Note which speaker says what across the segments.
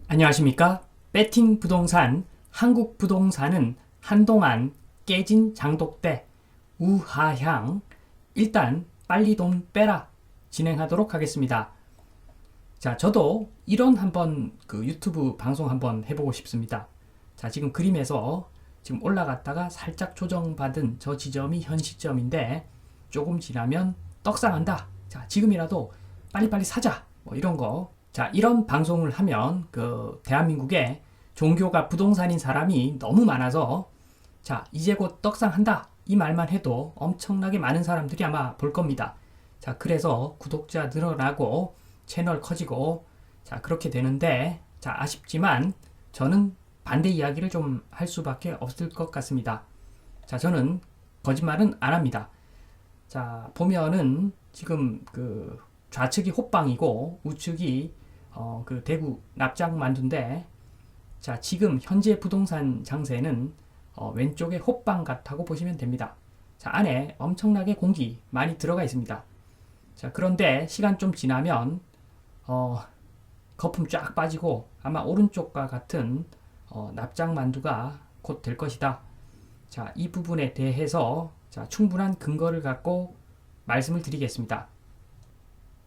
Speaker 1: 안녕하십니까? 배팅 부동산, 한국 부동산은 한동안 깨진 장독대, 우하향, 일단 빨리 돈 빼라 진행하도록 하겠습니다. 자, 저도 이런 한번 유튜브 방송 한번 해보고 싶습니다. 자, 지금 그림에서 지금 올라갔다가 살짝 조정받은 저 지점이 현 시점인데 조금 지나면 떡상한다. 자, 지금이라도 빨리빨리 사자. 뭐 이런 거. 자, 이런 방송을 하면 대한민국에 종교가 부동산인 사람이 너무 많아서 자, 이제 곧 떡상한다. 이 말만 해도 엄청나게 많은 사람들이 아마 볼 겁니다. 자, 그래서 구독자 늘어나고 채널 커지고 자, 그렇게 되는데 자, 아쉽지만 저는 반대 이야기를 좀 할 수밖에 없을 것 같습니다. 자, 저는 거짓말은 안 합니다. 자, 보면은 지금 좌측이 호빵이고 우측이 대구 납작만두인데 자, 지금 현재 부동산 장세는 왼쪽에 호빵 같다고 보시면 됩니다. 자, 안에 엄청나게 공기 많이 들어가 있습니다. 자, 그런데 시간 좀 지나면 거품 쫙 빠지고 아마 오른쪽과 같은 납작만두가 곧 될 것이다. 자, 이 부분에 대해서 자, 충분한 근거를 갖고 말씀을 드리겠습니다.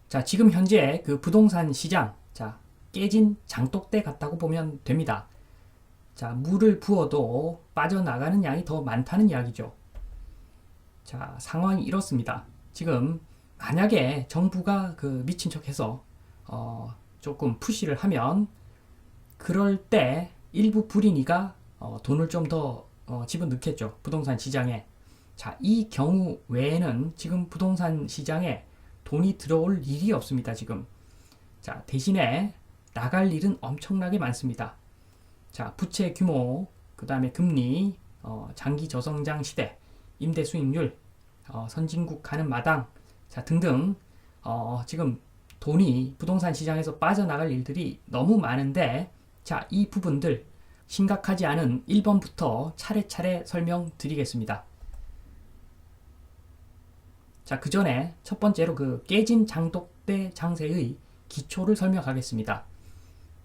Speaker 1: 자, 지금 현재 부동산 시장, 자, 깨진 장독대 같다고 보면 됩니다. 자, 물을 부어도 빠져나가는 양이 더 많다는 이야기죠. 자, 상황이 이렇습니다. 지금 만약에 정부가 미친 척해서 조금 푸시를 하면 그럴 때 일부 불인이가 돈을 좀 더 집어넣겠죠. 부동산 시장에. 자, 이 경우 외에는 지금 부동산 시장에 돈이 들어올 일이 없습니다. 지금. 자, 대신에 나갈 일은 엄청나게 많습니다. 자, 부채 규모, 그 다음에 금리, 장기 저성장 시대, 임대 수익률, 선진국 가는 마당, 자, 등등, 지금 돈이 부동산 시장에서 빠져나갈 일들이 너무 많은데, 자, 이 부분들 심각하지 않은 1번부터 차례차례 설명드리겠습니다. 자, 그 전에 첫 번째로 깨진 장독대 장세의 기초를 설명하겠습니다.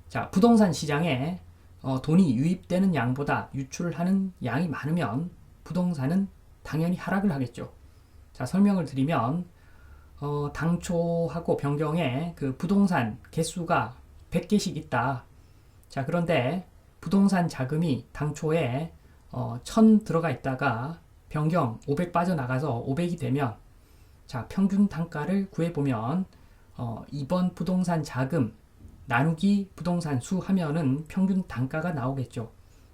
Speaker 1: 자, 부동산 시장에 돈이 유입되는 양보다 유출하는 양이 많으면 부동산은 당연히 하락을 하겠죠. 자, 설명을 드리면 당초하고 변경에 부동산 개수가 100개씩 있다. 자, 그런데 부동산 자금이 당초에 1000 들어가 있다가 변경 500 빠져나가서 500이 되면 자, 평균 단가를 구해보면 이번 부동산 자금 나누기 부동산 수 하면은 평균 단가가 나오겠죠.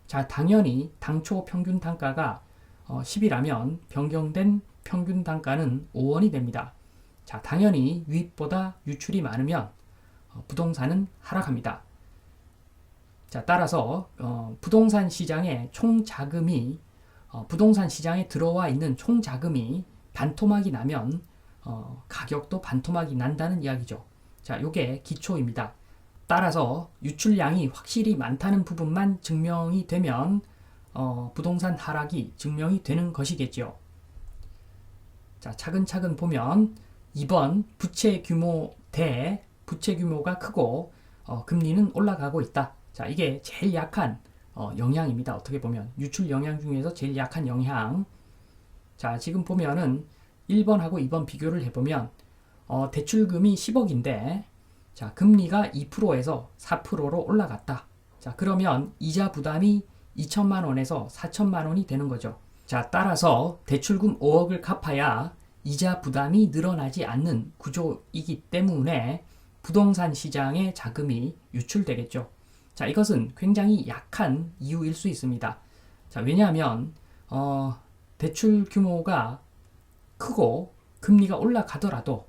Speaker 1: 자, 당연히 당초 평균 단가가 10이라면 변경된 평균 단가는 5원이 됩니다. 자, 당연히 유입보다 유출이 많으면 부동산은 하락합니다. 자, 따라서 부동산 시장의 총 자금이 부동산 시장에 들어와 있는 총 자금이 반토막이 나면 가격도 반토막이 난다는 이야기죠. 자, 요게 기초입니다. 따라서 유출량이 확실히 많다는 부분만 증명이 되면 부동산 하락이 증명이 되는 것이겠죠. 자, 차근차근 보면 2번 부채 규모 대 부채 규모가 크고 금리는 올라가고 있다. 자, 이게 제일 약한 영향입니다. 어떻게 보면 유출 영향 중에서 제일 약한 영향. 자, 지금 보면은 1번하고 2번 비교를 해보면 대출금이 10억인데 자, 금리가 2%에서 4%로 올라갔다. 자, 그러면 이자 부담이 2천만 원에서 4천만 원이 되는 거죠. 자, 따라서 대출금 5억을 갚아야 이자 부담이 늘어나지 않는 구조이기 때문에 부동산 시장의 자금이 유출되겠죠. 자, 이것은 굉장히 약한 이유일 수 있습니다. 자, 왜냐하면 대출 규모가 크고 금리가 올라가더라도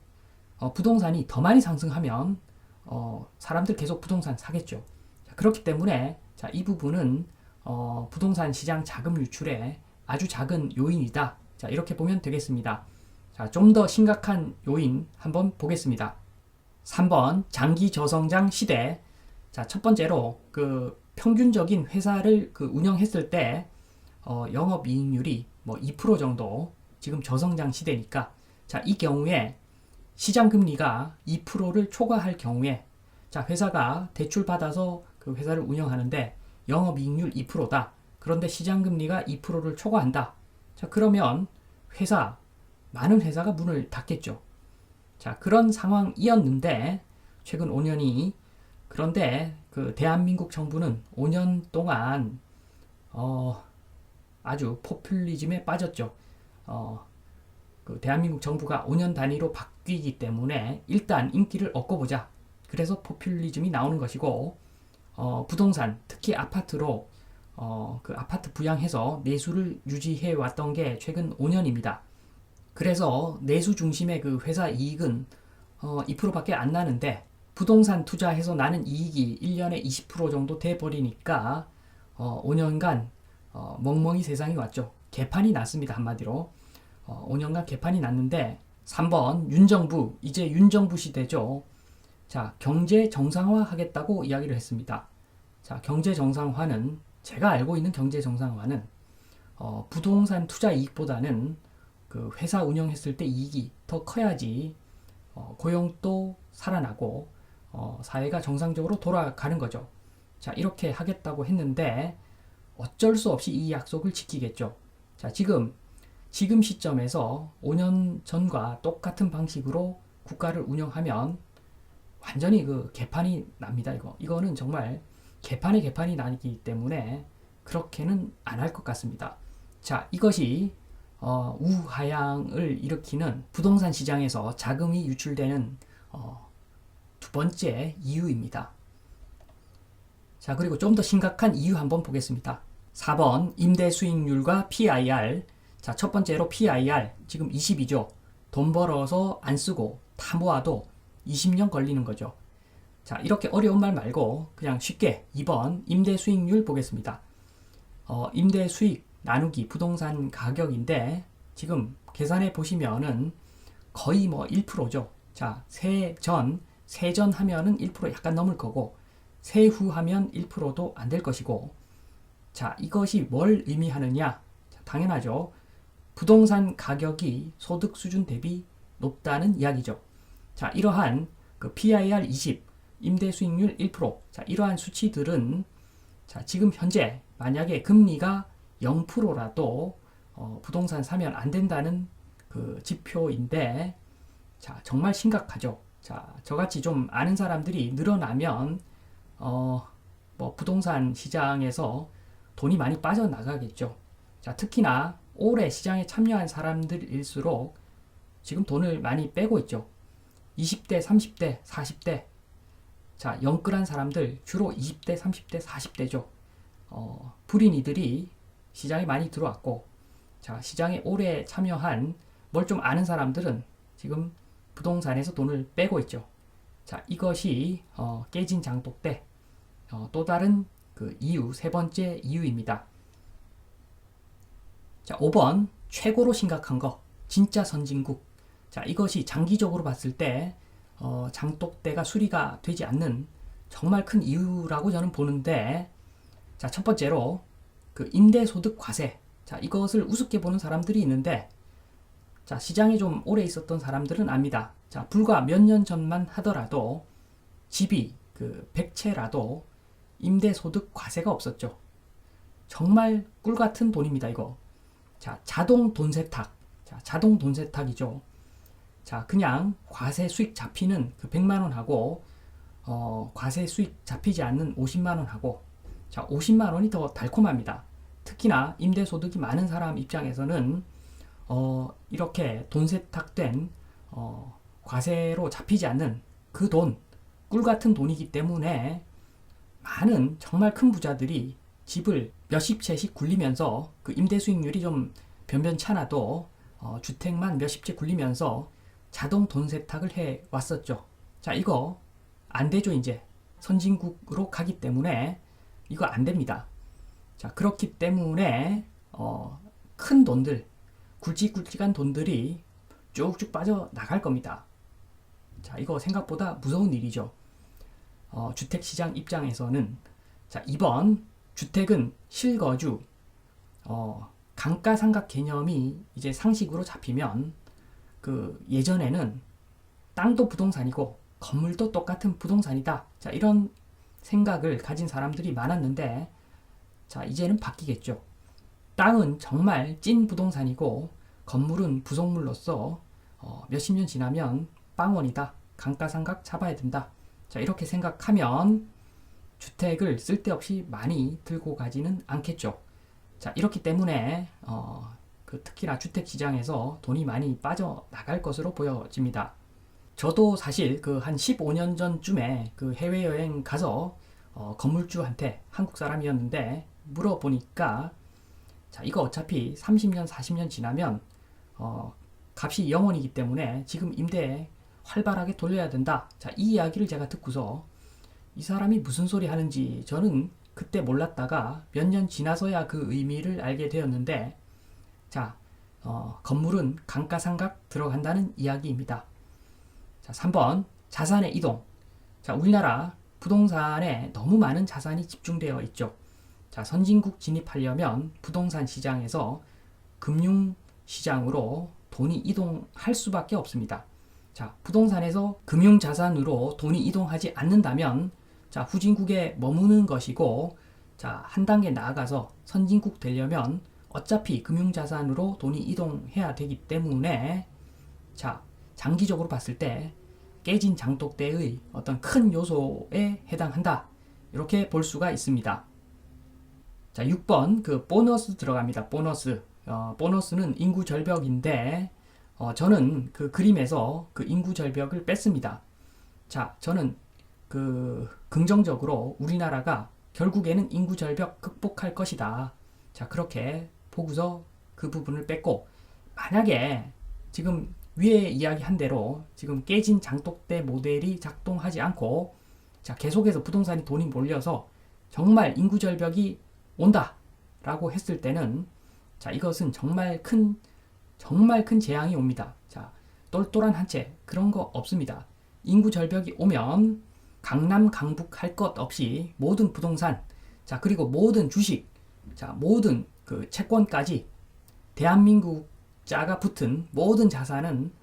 Speaker 1: 부동산이 더 많이 상승하면 사람들 계속 부동산 사겠죠. 자, 그렇기 때문에 자, 이 부분은 부동산 시장 자금 유출의 아주 작은 요인이다. 자, 이렇게 보면 되겠습니다. 자, 좀 더 심각한 요인 한번 보겠습니다. 3번 장기 저성장 시대. 자, 첫 번째로 평균적인 회사를 운영했을 때 영업이익률이 뭐 2% 정도 지금 저성장 시대니까 자, 이 경우에 시장 금리가 2%를 초과할 경우에 자, 회사가 대출 받아서 그 회사를 운영하는데 영업이익률 2%다. 그런데 시장금리가 2%를 초과한다. 자, 그러면 많은 회사가 문을 닫겠죠. 자, 그런 상황이었는데 최근 5년이 그런데 그 대한민국 정부는 5년 동안 아주 포퓰리즘에 빠졌죠. 그 대한민국 정부가 5년 단위로 바뀌기 때문에 일단 인기를 얻고 보자. 그래서 포퓰리즘이 나오는 것이고 부동산 특히 아파트로 그 아파트 부양해서 내수를 유지해 왔던 게 최근 5년입니다. 그래서 내수 중심의 그 회사 이익은 2%밖에 안 나는데 부동산 투자해서 나는 이익이 1년에 20% 정도 돼 버리니까 5년간 멍멍이 세상이 왔죠. 개판이 났습니다. 한마디로 5년간 개판이 났는데 3번 윤정부 이제 윤정부 시대죠. 자, 경제 정상화 하겠다고 이야기를 했습니다. 자, 경제 정상화는 제가 알고 있는 경제 정상화는 부동산 투자 이익보다는 그 회사 운영했을 때 이익이 더 커야지 고용도 살아나고 사회가 정상적으로 돌아가는 거죠. 자, 이렇게 하겠다고 했는데 어쩔 수 없이 이 약속을 지키겠죠. 자, 지금 시점에서 5년 전과 똑같은 방식으로 국가를 운영하면 완전히 그 개판이 납니다. 이거는 정말 개판이 나기 때문에 그렇게는 안 할 것 같습니다. 자, 이것이 우하향을 일으키는 부동산 시장에서 자금이 유출되는 두 번째 이유입니다. 자, 그리고 좀 더 심각한 이유 한번 보겠습니다. 4번 임대 수익률과 PIR. 자, 첫 번째로 PIR 지금 20이죠. 돈 벌어서 안 쓰고 다 모아도 20년 걸리는 거죠. 자, 이렇게 어려운 말 말고 그냥 쉽게 2번 임대 수익률 보겠습니다. 임대 수익 나누기 부동산 가격인데 지금 계산해 보시면은 거의 뭐 1%죠. 자, 세전 하면은 1% 약간 넘을 거고 세후 하면 1%도 안 될 것이고 자, 이것이 뭘 의미하느냐? 자, 당연하죠. 부동산 가격이 소득 수준 대비 높다는 이야기죠. 자, 이러한 그 PIR 20, 임대 수익률 1%. 자, 이러한 수치들은 자, 지금 현재 만약에 금리가 0%라도 부동산 사면 안 된다는 그 지표인데 자, 정말 심각하죠. 자, 저같이 좀 아는 사람들이 늘어나면 뭐 부동산 시장에서 돈이 많이 빠져나가겠죠. 자, 특히나 올해 시장에 참여한 사람들일수록 지금 돈을 많이 빼고 있죠. 20대, 30대, 40대. 자, 영끌한 사람들 주로 20대, 30대, 40대죠. 불인 이들이 시장에 많이 들어왔고, 자, 시장에 오래 참여한 뭘 좀 아는 사람들은 지금 부동산에서 돈을 빼고 있죠. 자, 이것이 깨진 장독대 또 다른 그 이유, 세 번째 이유입니다. 자, 5번 최고로 심각한 거 진짜 선진국. 자, 이것이 장기적으로 봤을 때 장독대가 수리가 되지 않는 정말 큰 이유라고 저는 보는데 자, 첫 번째로 그 임대소득 과세. 자, 이것을 우습게 보는 사람들이 있는데 자, 시장에 좀 오래 있었던 사람들은 압니다. 자, 불과 몇 년 전만 하더라도 집이 그 100채라도 임대소득 과세가 없었죠. 정말 꿀 같은 돈입니다, 이거. 자, 자동 돈 세탁. 자, 자동 돈 세탁이죠. 자, 그냥 과세 수익 잡히는 그 100만 원하고 과세 수익 잡히지 않는 50만 원하고 자, 50만 원이 더 달콤합니다. 특히나 임대소득이 많은 사람 입장에서는 이렇게 돈 세탁된 과세로 잡히지 않는 그 돈, 꿀 같은 돈이기 때문에 많은 정말 큰 부자들이 집을 몇십 채씩 굴리면서 그 임대 수익률이 좀 변변찮아도 주택만 몇십 채 굴리면서 자동 돈 세탁을 해 왔었죠. 자, 이거 안 되죠, 이제. 선진국으로 가기 때문에 이거 안 됩니다. 자, 그렇기 때문에 큰 돈들, 굵직굵직한 돈들이 쭉쭉 빠져나갈 겁니다. 자, 이거 생각보다 무서운 일이죠. 주택시장 입장에서는 자, 2번 주택은 실거주 감가상각 개념이 이제 상식으로 잡히면 그 예전에는 땅도 부동산이고 건물도 똑같은 부동산이다. 자, 이런 생각을 가진 사람들이 많았는데, 자, 이제는 바뀌겠죠. 땅은 정말 찐 부동산이고 건물은 부속물로서 몇십 년 지나면 빵원이다. 감가상각 잡아야 된다. 자, 이렇게 생각하면 주택을 쓸데없이 많이 들고 가지는 않겠죠. 자, 이렇기 때문에 특히나 주택 시장에서 돈이 많이 빠져나갈 것으로 보여집니다. 저도 사실 한 15년 전쯤에 해외여행 가서 건물주한테, 한국 사람이었는데 물어보니까, 자, 이거 어차피 30년, 40년 지나면 값이 0원이기 때문에 지금 임대 활발하게 돌려야 된다. 자, 이 이야기를 제가 듣고서 이 사람이 무슨 소리 하는지 저는 그때 몰랐다가 몇 년 지나서야 그 의미를 알게 되었는데, 자, 건물은 감가상각 들어간다는 이야기입니다. 자, 3번 자산의 이동. 자, 우리나라 부동산에 너무 많은 자산이 집중되어 있죠. 자, 선진국 진입하려면 부동산 시장에서 금융 시장으로 돈이 이동할 수밖에 없습니다. 자, 부동산에서 금융 자산으로 돈이 이동하지 않는다면, 자, 후진국에 머무는 것이고, 자, 한 단계 나아가서 선진국 되려면 어차피 금융 자산으로 돈이 이동해야 되기 때문에, 자, 장기적으로 봤을 때 깨진 장독대의 어떤 큰 요소에 해당한다. 이렇게 볼 수가 있습니다. 자, 6번 보너스 들어갑니다. 보너스. 보너스는 인구 절벽인데, 저는 그림에서 인구 절벽을 뺐습니다. 자, 저는 긍정적으로 우리나라가 결국에는 인구 절벽 극복할 것이다. 자, 그렇게 보고서 그 부분을 뺐고, 만약에 지금 위에 이야기한 대로 지금 깨진 장독대 모델이 작동하지 않고, 자, 계속해서 부동산이 돈이 몰려서 정말 인구 절벽이 온다 라고 했을 때는, 자, 이것은 정말 큰 재앙이 옵니다. 자, 똘똘한 한 채 그런 거 없습니다. 인구 절벽이 오면 강남 강북 할 것 없이 모든 부동산, 자, 그리고 모든 주식, 자, 모든 채권까지 대한민국자가 붙은 모든 자산은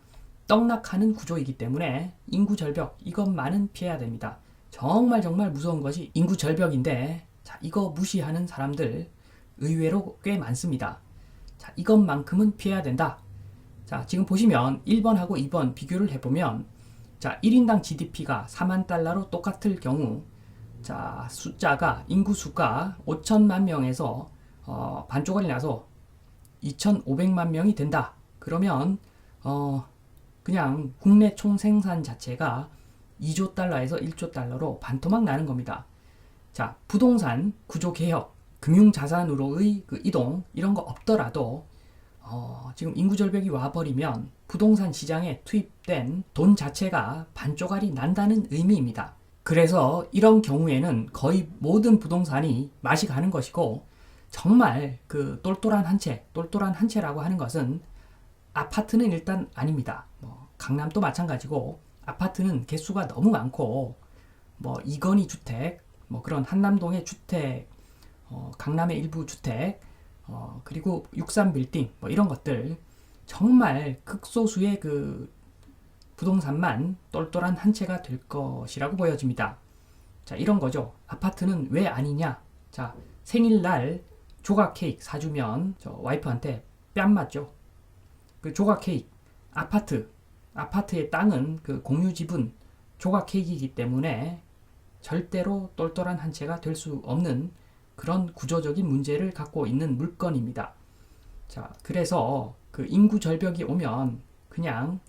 Speaker 1: 떡락하는 구조이기 때문에 인구 절벽 이것만은 피해야 됩니다. 정말 무서운 것이 인구 절벽인데, 자, 이거 무시하는 사람들 의외로 꽤 많습니다. 자, 이것만큼은 피해야 된다. 자, 지금 보시면 1번하고 2번 비교를 해보면, 자, 1인당 GDP가 4만 달러로 똑같을 경우, 자, 인구수가 5천만 명에서 반쪽알이 나서 2,500만 명이 된다. 그러면 그냥 국내 총생산 자체가 2조 달러에서 1조 달러로 반토막 나는 겁니다. 자, 부동산 구조 개혁, 금융 자산으로의 이동 이런 거 없더라도 지금 인구 절벽이 와버리면 부동산 시장에 투입된 돈 자체가 반쪽알이 난다는 의미입니다. 그래서 이런 경우에는 거의 모든 부동산이 맛이 가는 것이고, 정말 똘똘한 한 채라고 하는 것은 아파트는 일단 아닙니다. 강남도 마찬가지고, 아파트는 개수가 너무 많고, 이건희 주택, 그런 한남동의 주택, 강남의 일부 주택, 그리고 63빌딩 이런 것들, 정말 극소수의 부동산만 똘똘한 한 채가 될 것이라고 보여집니다. 자, 이런 거죠. 아파트는 왜 아니냐? 자, 생일날 조각 케이크 사주면 저 와이프한테 뺨 맞죠. 조각 케이크, 아파트의 땅은 공유 지분 조각 케이크이기 때문에 절대로 똘똘한 한 채가 될 수 없는 그런 구조적인 문제를 갖고 있는 물건입니다. 자, 그래서 인구 절벽이 오면 그냥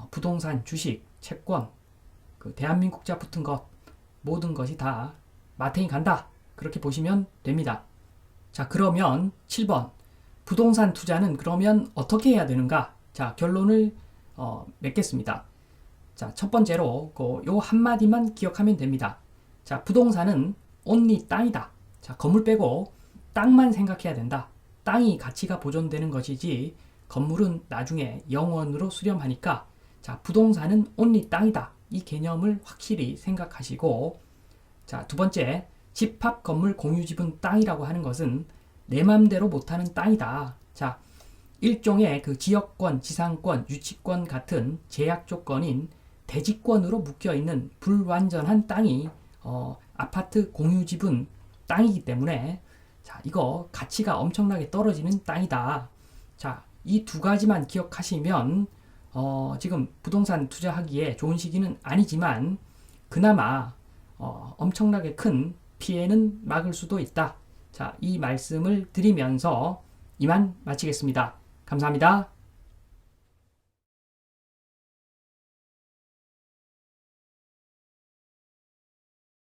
Speaker 1: 부동산, 주식, 채권, 대한민국자 붙은 것 모든 것이 다 마탱이 간다. 그렇게 보시면 됩니다. 자, 그러면 7번 부동산 투자는 그러면 어떻게 해야 되는가? 자, 결론을 맺겠습니다. 자, 첫 번째로 요 한마디만 기억하면 됩니다. 자, 부동산은 only 땅이다. 자, 건물 빼고 땅만 생각해야 된다. 땅이 가치가 보존되는 것이지 건물은 나중에 영원으로 수렴하니까, 자, 부동산은 only 땅이다. 이 개념을 확실히 생각하시고, 자, 두 번째, 집합 건물 공유지분 땅이라고 하는 것은 내 맘대로 못하는 땅이다. 자, 일종의 지역권, 지상권, 유치권 같은 제약 조건인 대지권으로 묶여있는 불완전한 땅이 아파트 공유집은 땅이기 때문에 자, 이거 가치가 엄청나게 떨어지는 땅이다. 자, 이 두 가지만 기억하시면 지금 부동산 투자하기에 좋은 시기는 아니지만 그나마 엄청나게 큰 피해는 막을 수도 있다. 자, 이 말씀을 드리면서 이만 마치겠습니다. 감사합니다.